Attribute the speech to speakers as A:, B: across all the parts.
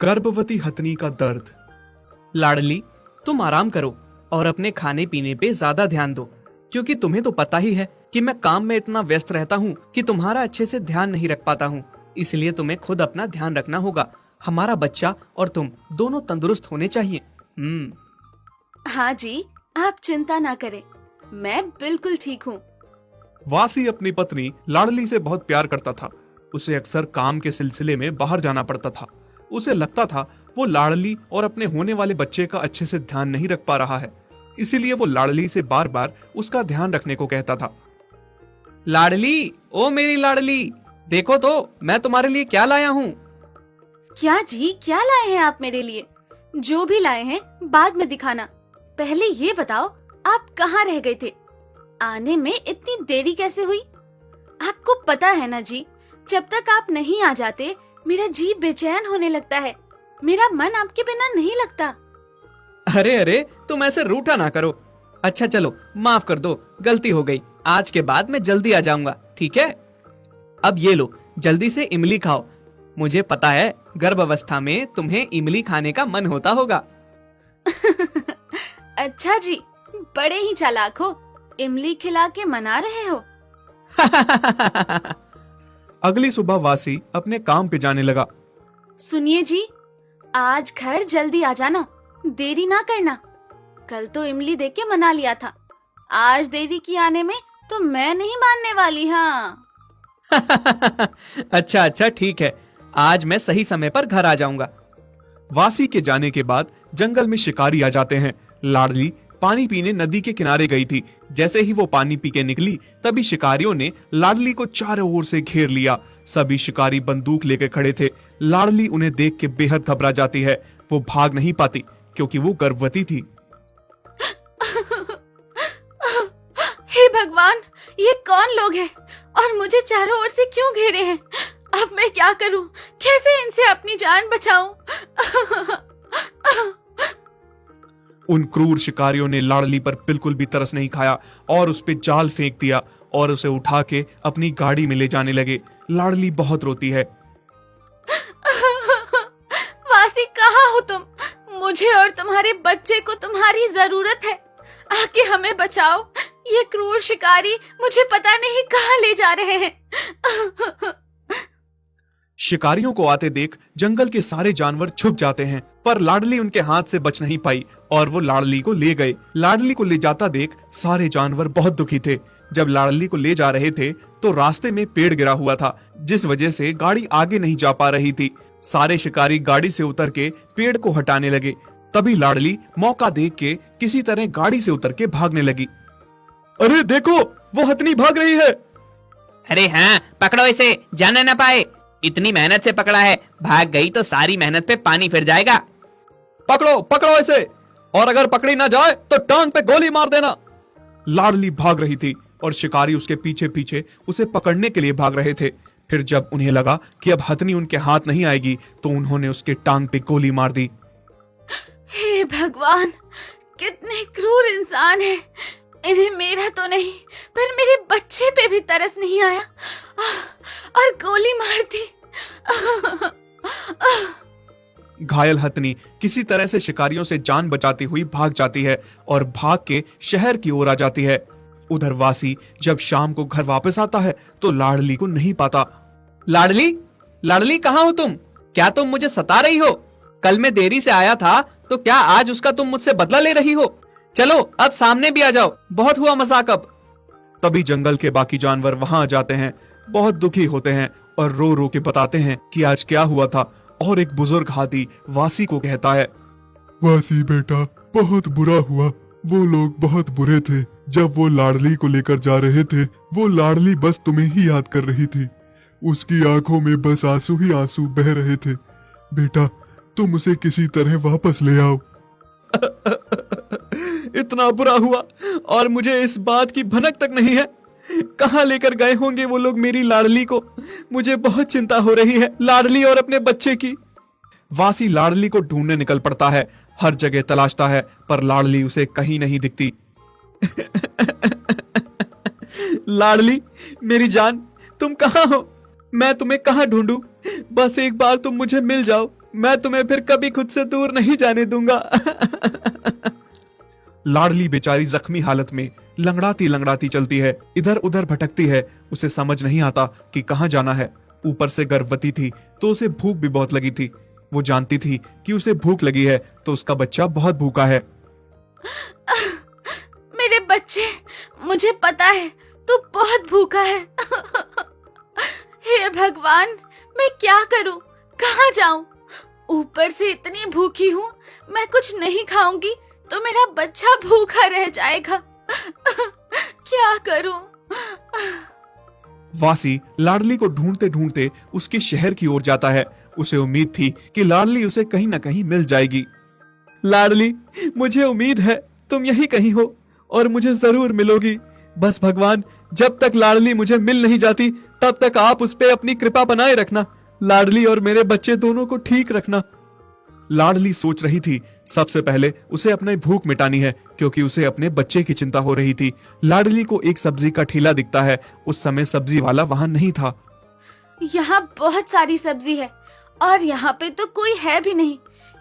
A: गर्भवती हथनी का दर्द।
B: लाडली, तुम आराम करो और अपने खाने पीने पे ज्यादा ध्यान दो, क्योंकि तुम्हें तो पता ही है कि मैं काम में इतना व्यस्त रहता हूँ कि तुम्हारा अच्छे से ध्यान नहीं रख पाता हूँ। इसलिए तुम्हें खुद अपना ध्यान रखना होगा। हमारा बच्चा और तुम दोनों तंदुरुस्त होने चाहिए।
C: हाँ जी, आप चिंता ना करें, मैं बिल्कुल ठीक हूँ।
A: वासी अपनी पत्नी लाडली से बहुत प्यार करता था। उसे अक्सर काम के सिलसिले में बाहर जाना पड़ता था। उसे लगता था वो लाडली और अपने होने वाले बच्चे का अच्छे से ध्यान नहीं रख पा रहा है। इसीलिए वो लाडली से बार बार उसका ध्यान रखने को कहता था।
B: लाडली, ओ मेरी लाडली, देखो तो मैं तुम्हारे लिए क्या लाया हूँ।
C: क्या जी, क्या लाए हैं आप मेरे लिए? जो भी लाए हैं बाद में दिखाना, पहले ये बताओ आप कहाँ रह गए थे? आने में इतनी देरी कैसे हुई? आपको पता है ना जी, जब तक आप नहीं आ जाते मेरा जी बेचैन होने लगता है। मेरा मन आपके बिना नहीं लगता।
B: अरे अरे, तुम ऐसे रूठा ना करो। अच्छा चलो, माफ कर दो, गलती हो गई। आज के बाद मैं जल्दी आ जाऊंगा, ठीक है? अब ये लो, जल्दी से इमली खाओ। मुझे पता है गर्भ अवस्था में तुम्हें इमली खाने का मन होता होगा।
C: अच्छा जी, बड़े ही चालाक हो, इमली खिला के मना रहे हो।
A: अगली सुबह वासी अपने काम पे जाने लगा।
C: सुनिए जी, आज घर जल्दी आ जाना, देरी ना करना। कल तो इमली देके के मना लिया था, आज देरी की आने में तो मैं नहीं मानने वाली। हाँ।
B: अच्छा अच्छा, ठीक है, आज मैं सही समय पर घर आ जाऊंगा।
A: वासी के जाने के बाद जंगल में शिकारी आ जाते हैं। लाडली पानी पीने नदी के किनारे गई थी। जैसे ही वो पानी पी के निकली, तभी शिकारियों ने लाडली को चारों ओर से घेर लिया। सभी शिकारी बंदूक लेके खड़े थे। लाडली उन्हें देख के बेहद घबरा जाती है। वो भाग नहीं पाती क्योंकि वो गर्भवती थी।
C: हे भगवान, ये कौन लोग हैं और मुझे चारों ओर से क्यों घेरे हैं? अब मैं क्या करूं? कैसे इनसे अपनी जान बचाऊं?
A: उन क्रूर शिकारियों ने लाडली पर बिल्कुल भी तरस नहीं खाया और उस पे जाल फेंक दिया और उसे उठा के अपनी गाड़ी में ले जाने लगे। लाडली बहुत रोती है।
C: वासी, कहाँ हो तुम? मुझे और तुम्हारे बच्चे को तुम्हारी जरूरत है। आके हमें बचाओ। ये क्रूर शिकारी मुझे पता नहीं कहाँ ले जा रहे हैं।
A: शिकारियों को आते देख जंगल के सारे जानवर छुप जाते हैं, पर लाडली उनके हाथ से बच नहीं पाई और वो लाडली को ले गए। लाडली को ले जाता देख सारे जानवर बहुत दुखी थे। जब लाडली को ले जा रहे थे तो रास्ते में पेड़ गिरा हुआ था, जिस वजह से गाड़ी आगे नहीं जा पा रही थी। सारे शिकारी गाड़ी से उतर के पेड़ को हटाने लगे। तभी लाडली मौका देख के किसी तरह गाड़ी से उतर के भागने लगी। अरे देखो, वो हथनी भाग रही है।
D: अरे हाँ, पकड़ो इसे, जाने ना पाए। इतनी मेहनत से पकड़ा है, भाग गई तो सारी मेहनत पे पानी फिर जाएगा।
A: पकड़ो पकड़ो इसे, और अगर पकड़ी ना जाए तो टांग पे गोली मार देना। लाडली भाग रही थी और शिकारी उसके पीछे पीछे उसे पकड़ने के लिए भाग रहे थे। फिर जब उन्हें लगा कि अब हथनी उनके हाथ नहीं आएगी, तो उन्होंने उसके टांग पे गोली मार दी।
C: हे भगवान, कितने क्रूर इंसान हैं। इन्हें मेरा तो नहीं, पर मेरे बच्चे पे भी तरस नहीं आया और गोली मार दी।
A: घायल हथनी किसी तरह से शिकारियों से जान बचाती हुई भाग जाती है और भाग के शहर की ओर आ जाती है। उधर वासी जब शाम को घर वापस आता है तो लाडली को नहीं पाता।
B: लाडली, लाडली, कहाँ हो तुम? क्या तुम मुझे सता रही हो? कल मैं देरी से आया था, तो क्या आज उसका तुम मुझसे बदला ले रही हो? चलो अब सामने भी आ जाओ, बहुत हुआ मजाक अब।
A: तभी जंगल के बाकी जानवर वहां आ जाते हैं। बहुत दुखी होते हैं और रो रो के बताते हैं कि आज क्या हुआ था। और एक बुजुर्ग हाथी वासी को कहता है,
E: वासी बेटा, बहुत बुरा हुआ। वो लोग बहुत बुरे थे। जब वो लाडली को लेकर जा रहे थे, वो लाडली बस तुम्हें ही याद कर रही थी। उसकी आंखों में बस आंसू ही आंसू बह रहे थे। बेटा, तुम उसे किसी तरह वापस ले आओ।
A: इतना बुरा हुआ और मुझे इस बात की भनक तक नहीं है। कहाँ लेकर गए होंगे वो लोग मेरी लाडली को? मुझे बहुत चिंता हो रही है लाडली और अपने बच्चे की। वासी लाडली को ढूंढने निकल पड़ता है। हर जगह तलाशता है, पर लाडली उसे कहीं नहीं दिखती। लाडली, मेरी जान, तुम कहाँ हो? मैं तुम्हें कहाँ ढूंढूं? बस एक बार तुम मुझे मिल जाओ।
B: मैं तुम्हें फिर कभी खुद से दूर नहीं जाने दूंगा।
A: लाडली बेचारी जख्मी हालत में लंगड़ाती लंगड़ाती चलती है, इधर उधर भटकती है। उसे समझ नहीं आता कि कहाँ जाना है। ऊपर से गर्भवती थी तो उसे भूख भी बहुत लगी थी। वो जानती थी कि उसे भूख लगी है तो उसका बच्चा बहुत भूखा है।
C: मेरे बच्चे, मुझे पता है तू बहुत भूखा है। हे भगवान, मैं क्या करूं, कहाँ जाऊं? ऊपर से इतनी भूखी हूँ, मैं कुछ नहीं खाऊंगी तो मेरा बच्चा भूखा रह जाएगा। क्या करूं?
A: वासी लाडली को ढूंढते ढूंढते उसके शहर की ओर जाता है। उसे उम्मीद थी कि लाडली उसे कहीं न कहीं मिल जाएगी।
B: लाडली, मुझे उम्मीद है तुम यहीं कहीं हो और मुझे जरूर मिलोगी। बस भगवान, जब तक लाडली मुझे मिल नहीं जाती तब तक आप उस पे अपनी कृपा बनाए रखना। लाडली और मेरे बच्चे दोनों को ठीक रखना।
A: लाडली सोच रही थी सबसे पहले उसे अपनी भूख मिटानी है, क्योंकि उसे अपने बच्चे की चिंता हो रही थी। लाडली को एक सब्जी का ठेला दिखता है। उस समय सब्जी वाला वहां नहीं था।
C: यहाँ बहुत सारी सब्जी है और यहाँ पे तो कोई है भी नहीं।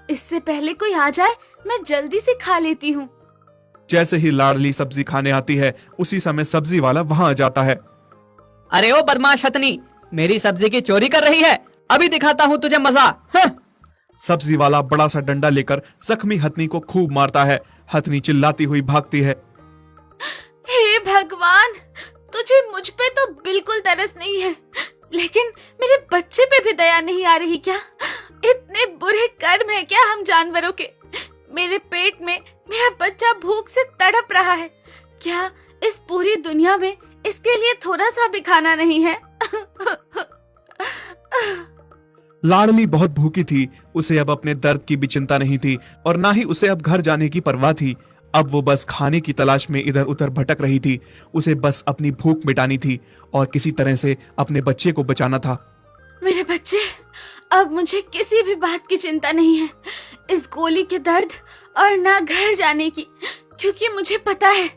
C: इससे पहले कोई आ जाए, मैं जल्दी से खा लेती हूँ।
A: जैसे ही लाडली सब्जी खाने आती है, उसी समय सब्जी वाला वहां आ जाता है।
D: अरे ओ बदमाश हथनी, मेरी सब्जी की चोरी कर रही है, अभी दिखाता हूँ तुझे मजा। हाँ।
A: सब्जी वाला बड़ा सा डंडा लेकर जख्मी हथनी को खूब मारता है। हथनी चिल्लाती हुई भागती है।
C: हे भगवान, तुझे मुझ पे तो बिल्कुल तरस नहीं है, लेकिन मेरे बच्चे पे भी दया नहीं आ रही क्या? इतने बुरे कर्म है क्या हम जानवरों के? मेरे पेट में मेरा बच्चा भूख से तड़प रहा है। क्या इस पूरी दुनिया में इसके लिए थोड़ा सा भी खाना नहीं है?
A: लाडली बहुत भूखी थी। उसे अब अपने दर्द की भी चिंता नहीं थी और ना ही उसे अब घर जाने की परवाह थी। अब वो बस खाने की तलाश में इधर उधर भटक रही थी। उसे बस अपनी भूख मिटानी थी और किसी तरह से अपने बच्चे को बचाना था।
C: मेरे बच्चे, अब मुझे किसी भी बात की चिंता नहीं है, इस गोली के दर्द और ना घर जाने की, क्योंकि मुझे पता है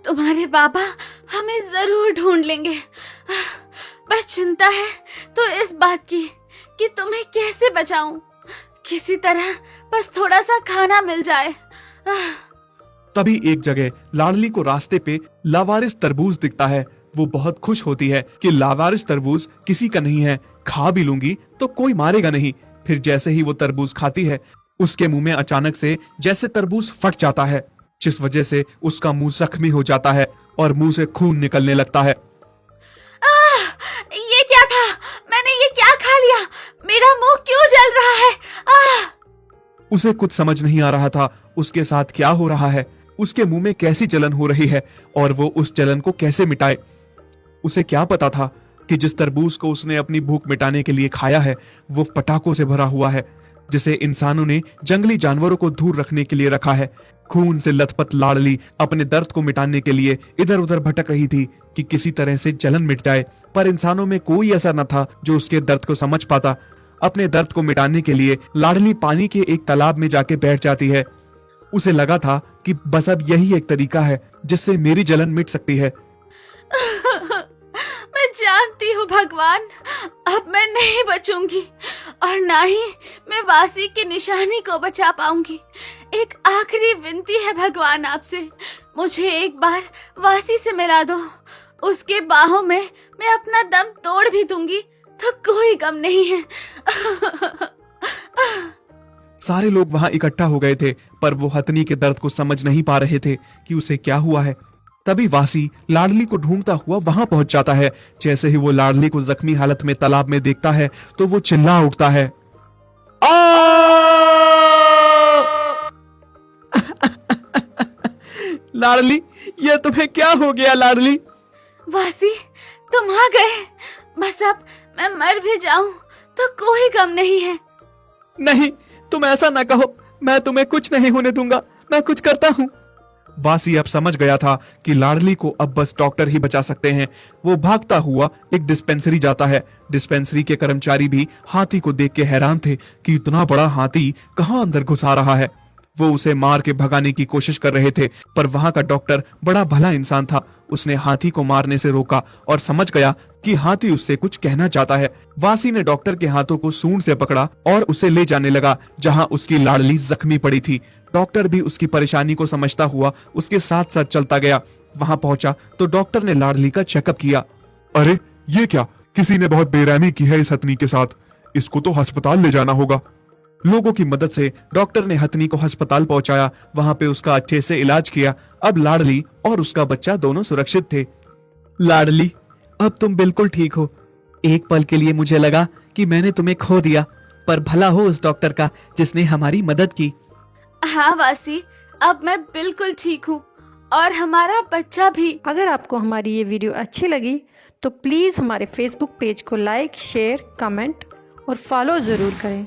C: तुम्हारे बाबा हमें जरूर ढूंढ लेंगे। बस चिंता है तो इस बात की कि तुम्हें कैसे बचाऊं। किसी तरह बस थोड़ा सा खाना मिल जाए।
A: तभी एक जगह लाडली को रास्ते पे लावारिस तरबूज दिखता है। वो बहुत खुश होती है कि लावारिस तरबूज किसी का नहीं है, खा भी लूंगी तो कोई मारेगा नहीं। फिर जैसे ही वो तरबूज खाती है, उसके मुंह में अचानक से जैसे तरबूज फट जाता है, जिस वजह से उसका मुंह जख्मी हो जाता है और मुंह से खून निकलने लगता है।
C: ये क्या था? मैंने ये क्या खा लिया? मेरा मुंह क्यों जल रहा है?
A: उसे कुछ समझ नहीं आ रहा था उसके साथ क्या हो रहा है, उसके मुंह में कैसी जलन हो रही है और वो उस जलन को कैसे मिटाए। उसे क्या पता था कि जिस तरबूज को उसने अपनी भूख मिटाने के लिए खाया है वो पटाखों से भरा हुआ है, जिसे इंसानों ने जंगली जानवरों को दूर रखने के लिए रखा है। खून से लथपथ लाडली अपने दर्द को मिटाने के लिए इधर उधर भटक रही थी कि किसी तरह से जलन मिट जाए, पर इंसानों में कोई ऐसा न था जो उसके दर्द को समझ पाता। अपने दर्द को मिटाने के लिए लाडली पानी के एक तालाब में जाके बैठ जाती है। उसे लगा था कि बस अब यही एक तरीका है जिससे मेरी जलन मिट सकती है।
C: मैं जानती हूँ भगवान, अब मैं नहीं बचूंगी और ना ही मैं वासी की निशानी को बचा पाऊंगी। एक आखिरी विनती है भगवान आपसे, मुझे एक बार वासी से मिला दो। उसके बाहों में मैं अपना दम तोड़ भी दूंगी तो कोई गम नहीं है।
A: सारे लोग वहां इकट्ठा हो गए थे, पर वो हथनी के दर्द को समझ नहीं पा रहे थे कि उसे क्या हुआ है। तभी वासी लाडली को ढूंढता हुआ वहां पहुंच जाता है। जैसे ही वो लाडली को जख्मी हालत में तालाब में देखता है तो वो चिल्ला उठता है,
B: लाडली, ये तुम्हें क्या हो गया लाडली?
C: वासी, तुम आ गए। बस अब मैं मर भी जाऊं तो कोई गम नहीं है।
B: नहीं, तुम ऐसा ना कहो, मैं तुम्हें कुछ नहीं होने दूंगा, मैं कुछ करता हूँ।
A: वासी अब समझ गया था कि लाडली को अब बस डॉक्टर ही बचा सकते हैं। वो भागता हुआ एक डिस्पेंसरी जाता है। डिस्पेंसरी के कर्मचारी भी हाथी को देख के हैरान थे कि इतना बड़ा हाथी कहाँ अंदर घुस आ रहा है। वो उसे मार के भगाने की कोशिश कर रहे थे, पर वहां का डॉक्टर बड़ा भला इंसान था। उसने हाथी को मारने से रोका और समझ गया कि हाथी उससे कुछ कहना चाहता है। वासी ने डॉक्टर के हाथों को सूंड से पकड़ा और उसे ले जाने लगा जहां उसकी लाडली जख्मी पड़ी थी। डॉक्टर भी उसकी परेशानी को समझता हुआ उसके साथ साथ चलता गया। वहां पहुंचा तो डॉक्टर ने लाडली का चेकअप किया।
E: अरे ये क्या, किसी ने बहुत बेरहमी की है इस हथनी के साथ, इसको तो अस्पताल ले जाना होगा।
A: लोगों की मदद से डॉक्टर ने हथनी को अस्पताल पहुंचाया। वहां पे उसका अच्छे से इलाज किया। अब लाडली और उसका बच्चा दोनों सुरक्षित थे।
B: लाडली, अब तुम बिल्कुल ठीक हो। एक पल के लिए मुझे लगा कि मैंने तुम्हें खो दिया, पर भला हो उस डॉक्टर का जिसने हमारी मदद की।
C: हाँ वासी, अब मैं बिल्कुल ठीक हूँ और हमारा बच्चा भी।
F: अगर आपको हमारी ये वीडियो अच्छी लगी तो प्लीज़ हमारे फेसबुक पेज को लाइक, शेयर, कमेंट और फॉलो ज़रूर करें।